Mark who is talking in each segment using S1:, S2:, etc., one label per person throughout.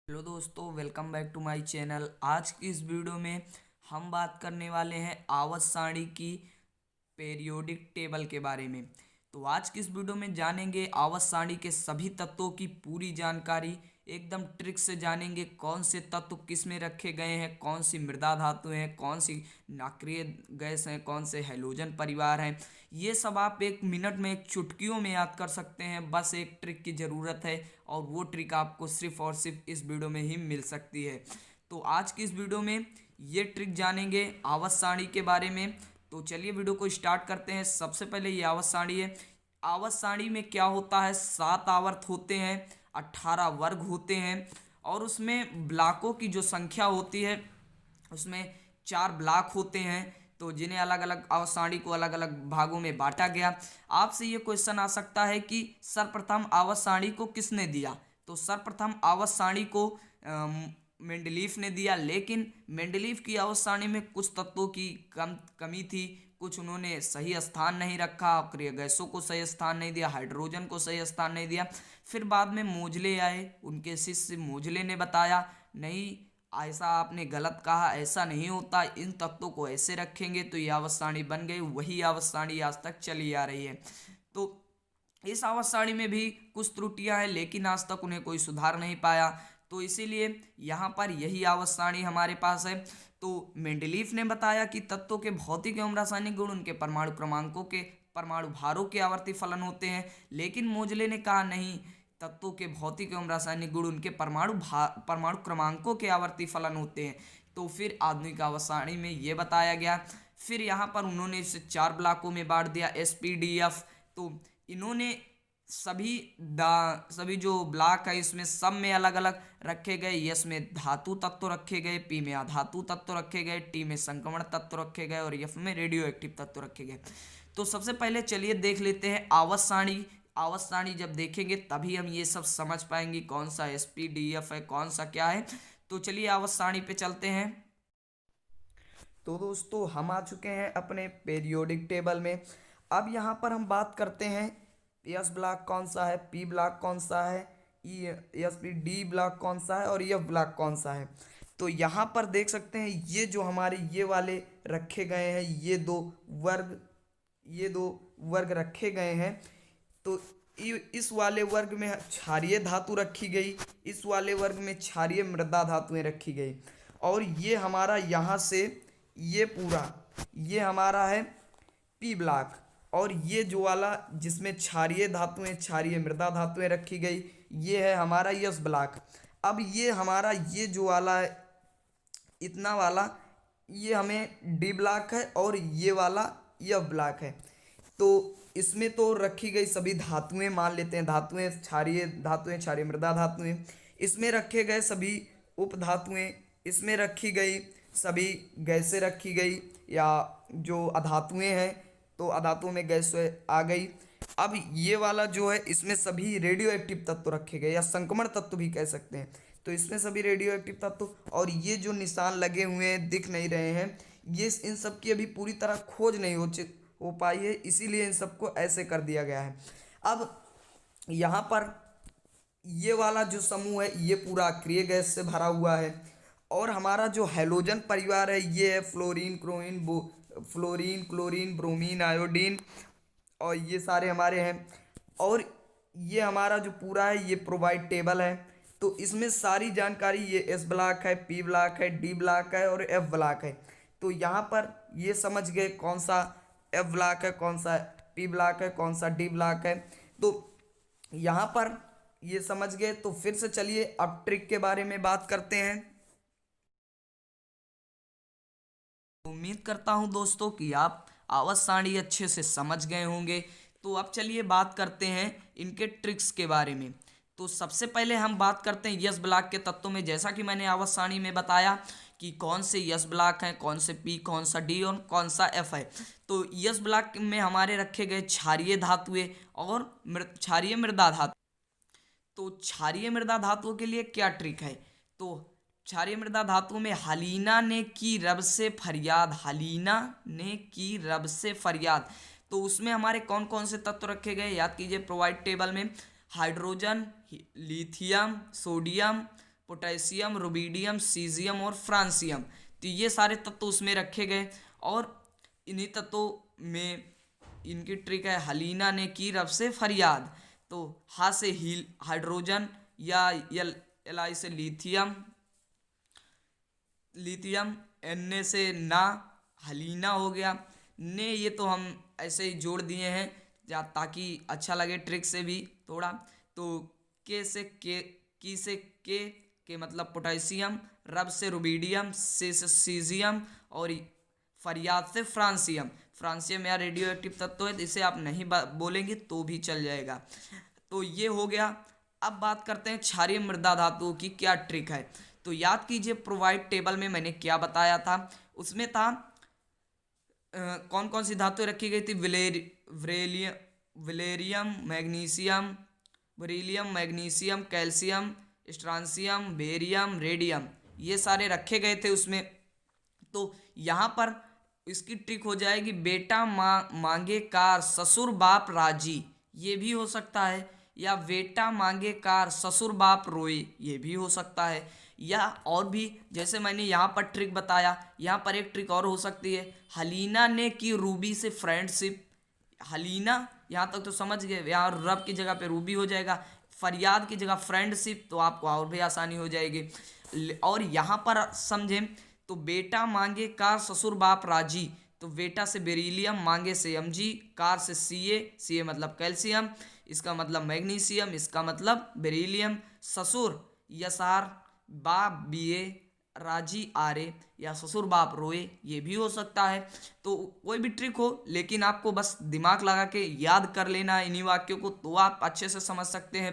S1: Hello दोस्तों, welcome back to my channel. आज की इस वीडियो में हम बात करने वाले हैं आवर्त सारणी की पीरियोडिक टेबल के बारे में। तो आज की इस वीडियो में जानेंगे आवर्त सारणी के सभी तत्वों की पूरी जानकारी, एकदम ट्रिक से जानेंगे कौन से तत्व किस में रखे गए हैं, कौन सी मृदा धातु हैं, कौन सी नाभिकीय गैस हैं, कौन से हैलोजन परिवार हैं। ये सब आप एक मिनट में, एक चुटकियों में याद कर सकते हैं। बस एक ट्रिक की ज़रूरत है और वो ट्रिक आपको सिर्फ और सिर्फ इस वीडियो में ही मिल सकती है। तो आज की इस वीडियो में ये ट्रिक जानेंगे आवर्त सारणी के बारे में। तो चलिए वीडियो को स्टार्ट करते हैं। सबसे पहले ये आवर्त सारणी है। आवर्त सारणी में क्या होता है, 7 आवर्त होते हैं, 18 वर्ग होते हैं और उसमें ब्लॉकों की जो संख्या होती है उसमें 4 ब्लॉक होते हैं। तो जिन्हें अलग अलग आवर्त सारणी को अलग अलग भागों में बांटा गया। आपसे ये क्वेश्चन आ सकता है कि सर्वप्रथम आवर्त सारणी को किसने दिया। तो सर्वप्रथम आवर्त सारणी को मेंडलीफ ने दिया, लेकिन मेंडलीफ की आवर्त सारणी में कुछ तत्वों की कमी थी। कुछ उन्होंने सही स्थान नहीं रखा, अक्रिय गैसों को सही स्थान नहीं दिया, हाइड्रोजन को सही स्थान नहीं दिया। फिर बाद में मोजले आए, उनके शिष्य मोजले ने बताया नहीं, ऐसा आपने गलत कहा, ऐसा नहीं होता, इन तत्वों को ऐसे रखेंगे तो ये आवर्त सारणी बन गई। वही आवर्त सारणी आज तक चली आ रही है। तो इस आवर्त सारणी में भी कुछ त्रुटियां हैं, लेकिन आज तक उन्हें कोई सुधार नहीं पाया। तो इसीलिए यहाँ पर यही आवर्त सारणी हमारे पास है। तो मेंडलीफ ने बताया कि तत्वों के भौतिक एवं रासायनिक गुण उनके परमाणु क्रमांकों के, परमाणु भारों के आवर्ती फलन होते हैं। लेकिन मोजले ने कहा नहीं, तत्वों के भौतिक एवं रासायनिक गुण उनके परमाणु क्रमांकों के आवर्ती फलन होते हैं। तो फिर आधुनिक आवर्त सारणी में ये बताया गया। फिर यहाँ पर उन्होंने इसे 4 ब्लॉकों में बांट दिया, SPDF। तो इन्होंने सभी जो ब्लॉक है इसमें सब में अलग अलग रखे गए। S में धातु तत्व रखे गए, P में अधातु तत्व रखे गए, T में संक्रमण तत्व रखे गए और F में रेडियो एक्टिव तत्व रखे गए। तो सबसे पहले चलिए देख लेते हैं आवर्त सारणी। आवर्त सारणी जब देखेंगे तभी हम ये सब समझ पाएंगे कौन सा SPDF है, कौन सा क्या है। तो चलिए आवर्त सारणी पे चलते हैं। तो दोस्तों हम आ चुके हैं अपने पीरियोडिक टेबल में। अब यहाँ पर हम बात करते हैं S ब्लॉक कौन सा है, P ब्लॉक कौन सा है, D ब्लॉक कौन सा है और F ब्लॉक कौन सा है। तो यहाँ पर देख सकते हैं ये जो हमारे ये वाले रखे गए हैं, ये दो वर्ग रखे गए हैं। तो इस वाले वर्ग में क्षारीय धातु रखी गई, इस वाले वर्ग में क्षारीय मृदा धातुएं रखी गई। और ये हमारा यहाँ से ये पूरा ये हमारा है P ब्लॉक। और ये जो वाला जिसमें क्षारीय धातुएं, क्षारीय मृदा धातुएं रखी गई, ये है हमारा S ब्लॉक। अब ये हमारा ये जो वाला है, इतना वाला, ये हमें D ब्लॉक है और ये वाला F ब्लॉक है। तो इसमें तो रखी गई सभी धातुएं, मान लेते हैं धातुएं, क्षारीय मृदा धातुएं। इसमें रखे गए सभी उप धातुएं, इसमें रखी गई सभी गैसें रखी गई, या जो अधातुएं हैं तो अधातुओं में गैस आ गई। अब ये वाला जो है इसमें सभी रेडियो एक्टिव तत्व रखे गए, या संक्रमण तत्व भी कह सकते हैं। तो इसमें सभी रेडियो एक्टिव तत्व, और ये जो निशान लगे हुए हैं दिख नहीं रहे हैं, ये इन सब की अभी पूरी तरह खोज नहीं हो पाई है, इसीलिए इन सबको ऐसे कर दिया गया है। अब यहाँ पर ये वाला जो समूह है ये पूरा अक्रिय गैस से भरा हुआ है। और हमारा जो हैलोजन परिवार है ये है फ्लोरीन, क्लोरीन, ब्रोमीन, आयोडीन, और ये सारे हमारे हैं। और ये हमारा जो पूरा है ये प्रोवाइड टेबल है। तो इसमें सारी जानकारी, ये S ब्लॉक है, P ब्लॉक है, D ब्लॉक है और F ब्लॉक है। तो यहाँ पर ये समझ गए कौन सा F ब्लॉक है, कौन सा P ब्लॉक है, कौन सा D ब्लॉक है। तो यहाँ पर ये समझ गए। तो फिर से चलिए अब ट्रिक के बारे में बात करते हैं। उम्मीद करता हूं दोस्तों कि आप आवर्त सारणी अच्छे से समझ गए होंगे। तो अब चलिए बात करते हैं इनके ट्रिक्स के बारे में। तो सबसे पहले हम बात करते हैं S ब्लॉक के तत्वों में। जैसा कि मैंने आवर्त सारणी में बताया कि कौन से S ब्लॉक हैं, कौन से P, कौन सा D और कौन सा F है। तो S ब्लॉक में हमारे रखे गए क्षारीय धातुएं और क्षारीय मृदा धातु। तो क्षारीय मृदा धातुओं के लिए क्या ट्रिक है। तो क्षारीय मृदा धातुओं में हलीना ने की रब से फरियाद। तो उसमें हमारे कौन कौन से तत्व रखे गए, याद कीजिए प्रोवाइड टेबल में। Hydrogen, lithium, sodium, potassium, rubidium, caesium और फ्रांसियम। तो ये सारे तत्व उसमें रखे गए और इन्हीं तत्वों में इनकी ट्रिक है, हलीना ने की रब से फरियाद। तो हा से हाइड्रोजन या एल से लिथियम, एन से ना, हलीना हो गया ने, ये तो हम ऐसे ही जोड़ दिए हैं ताकि अच्छा लगे ट्रिक से भी थोड़ा। तो के से के, की से के मतलब पोटेशियम, रब से रुबिडियम, से सीजियम और फरियाद से फ्रांसियम। फ्रांसियम या रेडियो एक्टिव तत्व है, इसे आप नहीं बोलेंगे तो भी चल जाएगा। तो ये हो गया। अब बात करते हैं क्षारीय मृदा धातुओं की क्या ट्रिक है। तो याद कीजिए प्रोवाइड टेबल में मैंने क्या बताया था, उसमें था कौन कौन सी धातुएं रखी गई थी, विलेरियम, magnesium, beryllium, magnesium, calcium, strontium, barium, radium, ये सारे रखे गए थे उसमें। तो यहाँ पर इसकी ट्रिक हो जाएगी, बेटा मांगे कार ससुर बाप राजी, ये भी हो सकता है, या बेटा मांगे कार ससुर बाप रोए, ये भी हो सकता है, या और भी जैसे मैंने यहाँ पर ट्रिक बताया, यहाँ पर एक ट्रिक और हो सकती है, हलीना ने की रूबी से फ्रेंडशिप। हलीना यहाँ तक तो समझ गए, यहाँ रब की जगह पे रूबी हो जाएगा, फरियाद की जगह फ्रेंडशिप, तो आपको और भी आसानी हो जाएगी। और यहाँ पर समझें तो बेटा मांगे कार ससुर बाप राजी, तो बेटा से बेरिलियम, मांगे से Mg, कार से Ca मतलब कैल्शियम, इसका मतलब मैग्नीशियम, इसका मतलब बेरिलियम, ससुर यसार, बाप Ba, राजी आरे, या ससुर बाप रोए, ये भी हो सकता है। तो कोई भी ट्रिक हो, लेकिन आपको बस दिमाग लगा के याद कर लेना है इन्हीं वाक्यों को, तो आप अच्छे से समझ सकते हैं।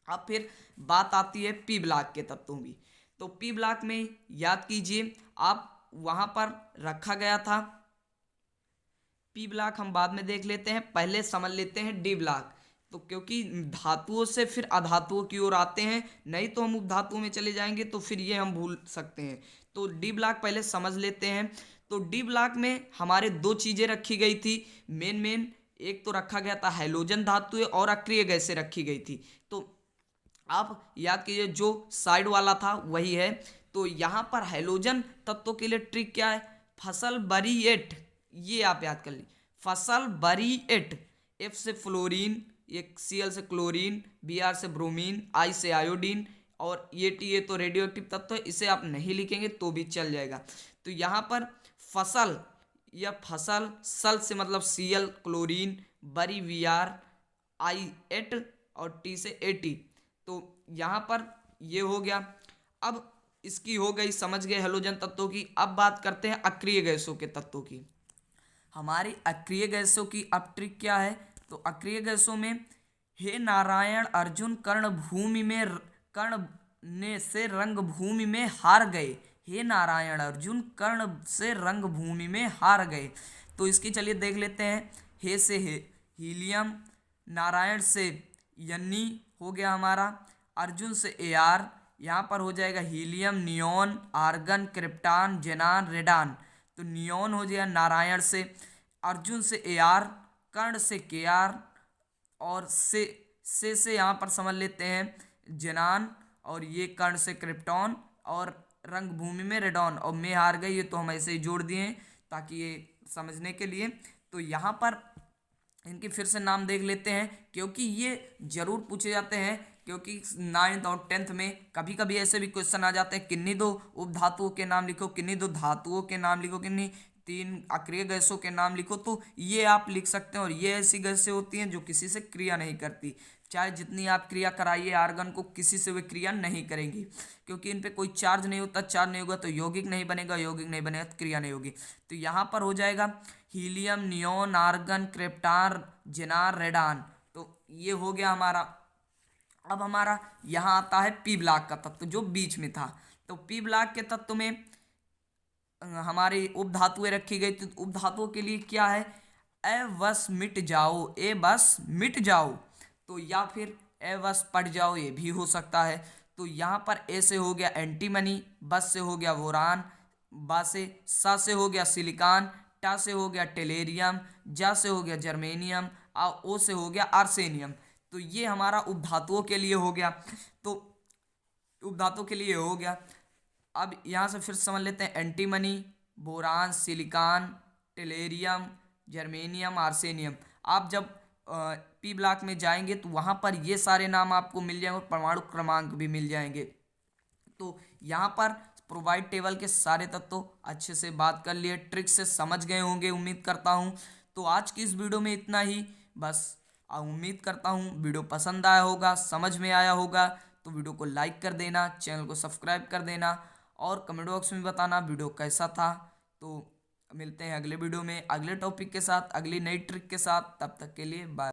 S1: अब फिर बात आती है पी ब्लॉक के तत्वों की। तो पी ब्लॉक में याद कीजिए आप, वहां पर रखा गया था पी ब्लॉक, हम बाद में देख लेते हैं, पहले समझ लेते हैं डी ब्लॉक। तो क्योंकि धातुओं से फिर अधातुओं की ओर आते हैं, नहीं तो हम उपधातुओं में चले जाएंगे तो फिर ये हम भूल सकते हैं। तो डी ब्लॉक पहले समझ लेते हैं। तो डी ब्लॉक में हमारे दो चीजें रखी गई थी मेन, एक तो रखा गया था हैलोजन धातुएं और अक्रिय गैसें रखी गई थी। तो आप याद कीजिए जो साइड वाला था वही है। तो यहाँ पर हैलोजन तत्वों के लिए ट्रिक क्या है, फसल बरीएट, ये आप याद कर लीजिए, फसल बरीएट, एफ से फ्लोरीन, एक Cl से क्लोरीन, Br से ब्रोमीन, I से आयोडीन, और ये टी तो रेडियो एक्टिव तत्व है, इसे आप नहीं लिखेंगे तो भी चल जाएगा। तो यहाँ पर फसल या फसल, सल से मतलब Cl क्लोरीन, बरी Br, I8 और T से At। तो यहाँ पर ये हो गया। अब इसकी हो गई, समझ गए हैलोजन तत्वों की। अब बात करते हैं अक्रिय गैसों के तत्वों की। हमारी अक्रिय गैसों की अब ट्रिक क्या है, तो अक्रिय गैसों में हे नारायण अर्जुन कर्ण भूमि में कर्ण ने से रंग भूमि में हार गए, हे नारायण अर्जुन कर्ण से रंग भूमि में हार गए। तो इसकी चलिए देख लेते हैं। हे से हीलियम, नारायण से यन्नी हो गया हमारा, अर्जुन से Ar, यहाँ पर हो जाएगा helium, neon, argon, krypton, जेनान, radon. तो नियोन हो जाएगा नारायण से, अर्जुन से Ar, कर्ण से Kr, और से यहाँ पर समझ लेते हैं जेनान, और ये कर्ण से क्रिप्टॉन, और रंग भूमि में रेडॉन, और में हार गई, ये तो हम ऐसे ही जोड़ दिए ताकि ये समझने के लिए। तो यहाँ पर इनके फिर से नाम देख लेते हैं, क्योंकि ये जरूर पूछे जाते हैं, क्योंकि 9th और 10th में कभी कभी ऐसे भी क्वेश्चन आ जाते हैं, किन्हीं दो उपधातुओं के नाम लिखो, किन्हीं दो धातुओं के नाम लिखो, किन्हीं 3 अक्रिय गैसों के नाम लिखो। तो ये आप लिख सकते हैं। और ये ऐसी गैसें होती हैं जो किसी से क्रिया नहीं करती, चाहे जितनी आप क्रिया कराइए आर्गन को, किसी से वे क्रिया नहीं करेंगी, क्योंकि इन पे कोई चार्ज नहीं होता, चार्ज नहीं होगा तो यौगिक नहीं बनेगा, यौगिक नहीं बनेगा तो क्रिया नहीं होगी। तो यहाँ पर हो जाएगा हीलियम, नियोन, आर्गन, क्रिप्टान, जेनार, रेडान। तो ये हो गया हमारा। अब हमारा यहाँ आता है पी ब्लॉक का तत्व जो बीच में था। तो पी ब्लॉक के तत्व में हमारी उपधातुएं रखी गई थी। उपधातुओं के लिए क्या है, ए बस मिट जाओ, ए बस मिट जाओ, तो या फिर ए बस पट जाओ, ये भी हो सकता है। तो यहाँ पर ए से हो गया एंटीमनी, बस से हो गया बोरान, बा से सा से हो गया सिलिकॉन, टा से हो गया टेलेरियम, जा से हो गया जर्मेनियम, और ओ से हो गया आर्सेनियम। तो ये हमारा उपधातुओं के लिए हो गया। तो उपधातु के लिए हो गया। अब यहाँ से फिर समझ लेते हैं antimony, boron, silicon, tellurium, germanium, आर्सेनियम। आप जब पी ब्लॉक में जाएंगे तो वहाँ पर ये सारे नाम आपको मिल जाएंगे और परमाणु क्रमांक भी मिल जाएंगे। तो यहाँ पर प्रोवाइड टेबल के सारे तत्व अच्छे से बात कर लिए, ट्रिक से समझ गए होंगे उम्मीद करता हूँ। तो आज की इस वीडियो में इतना ही बस। उम्मीद करता हूँ वीडियो पसंद आया होगा, समझ में आया होगा। तो वीडियो को लाइक कर देना, चैनल को सब्सक्राइब कर देना और कमेंट बॉक्स में बताना वीडियो कैसा था। तो मिलते हैं अगले वीडियो में अगले टॉपिक के साथ, अगली नई ट्रिक के साथ। तब तक के लिए बाय।